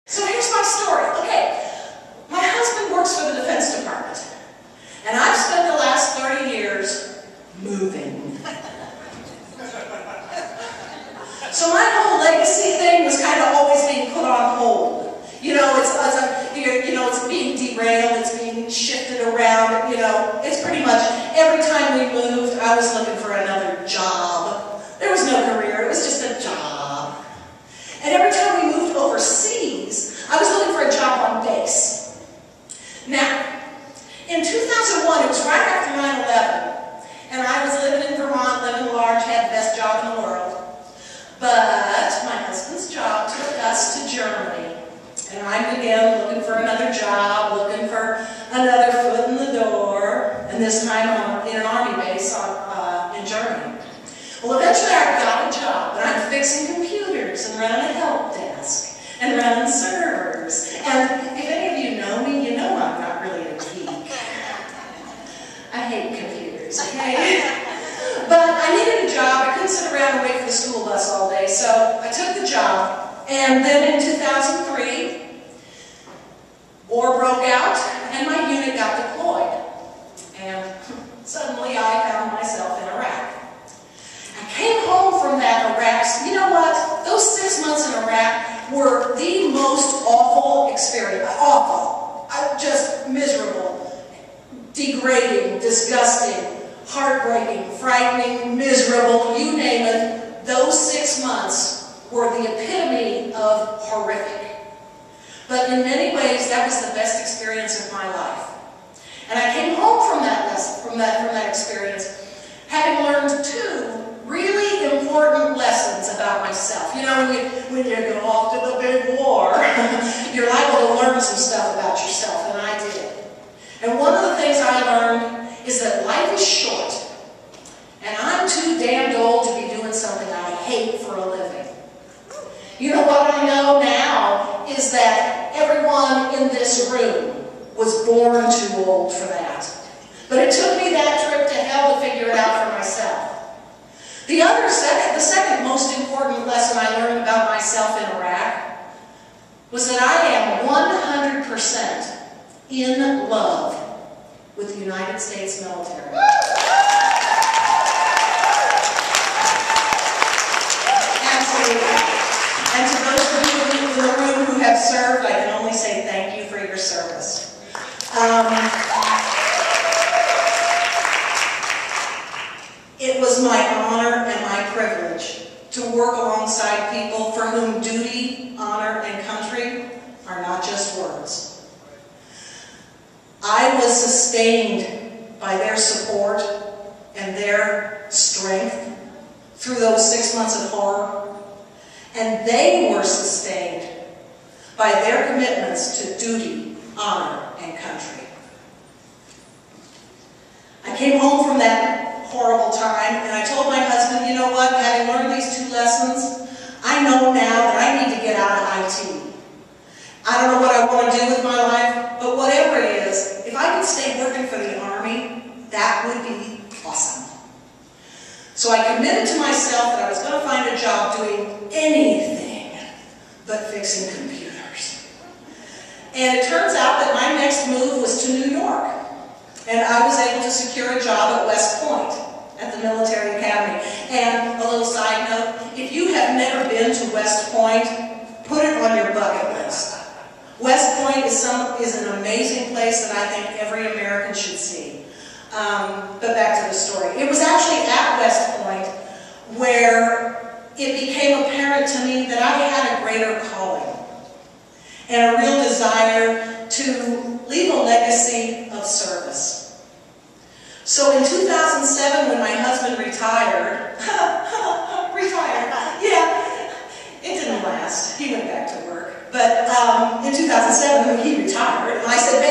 So here's my story. Okay, my husband works for the Defense Department, and I've spent the last 30 years moving. So my whole legacy thing was kind of always being put on hold. You know, it's being derailed, it's being shifted around. You know, it's pretty much every time we moved, I was looking for another job. There was no career, it was just a job. And every time we moved overseas, I was looking for a job on base. Now, in 2001, it was right after 9/11, and I was living in Vermont, living large, had the best job in the world. But my husband's job took us to Germany, and I began looking for another job, looking for another foot in the door, and this time in an army base in Germany. Well, eventually I got a job, and I'm fixing computers and running a help desk and running servers. And if any of you know me, you know I'm not really a geek. I hate computers, okay? But I needed a job. I couldn't sit around and wait for the school bus all day, so I took the job. And then in 2003, war broke out, and my unit got deployed. And suddenly I found myself in Iraq. I came home from that Iraq. You know what? Those 6 months in Iraq were the most awful experience. Awful. Just miserable. Degrading, disgusting, heartbreaking, frightening, miserable, you name it. Those 6 months were the epitome of horrific. But in many ways, that was the best experience of my life. And I came home from that experience, having learned 2 really important lessons about myself. You know, when you go off to the big war, you're liable to learn some stuff about yourself, and I did. And one of the things I learned is that life is short, and I'm too damned old to be doing something I hate for a living. You know what I know now is that everyone in this room was born too old for that. But it took me that trip to hell to figure it out for myself. The second most important lesson I learned about myself in Iraq was that I am 100% in love with the United States military. Absolutely. And to those of you in the room who have served, I can only say thank you for your service. It was my honor and my privilege to work alongside people for whom duty, honor, and country are not just words. I was sustained by their support and their strength through those 6 months of horror, and they were sustained by their commitments to duty, honor, and country. I came home from that horrible time, and I told my husband, you know what, having learned these 2 lessons, I know now that I need to get out of IT. I don't know what I want to do with my life, but whatever it is, if I could stay working for the Army, that would be awesome. So I committed to myself that I was going to find a job doing anything but fixing computers. And it turns out that my next move was to New York. And I was able to secure a job at West Point, at the military academy. And a little side note, if you have never been to West Point, put it on your bucket list. West Point is an amazing place that I think every American should see. But back to the story. It was actually at West Point where it became apparent to me that I had a greater calling and a real desire to leave a legacy of service. So in 2007, when my husband retired, yeah, it didn't last. He went back to work. But in 2007, when he retired, and I said,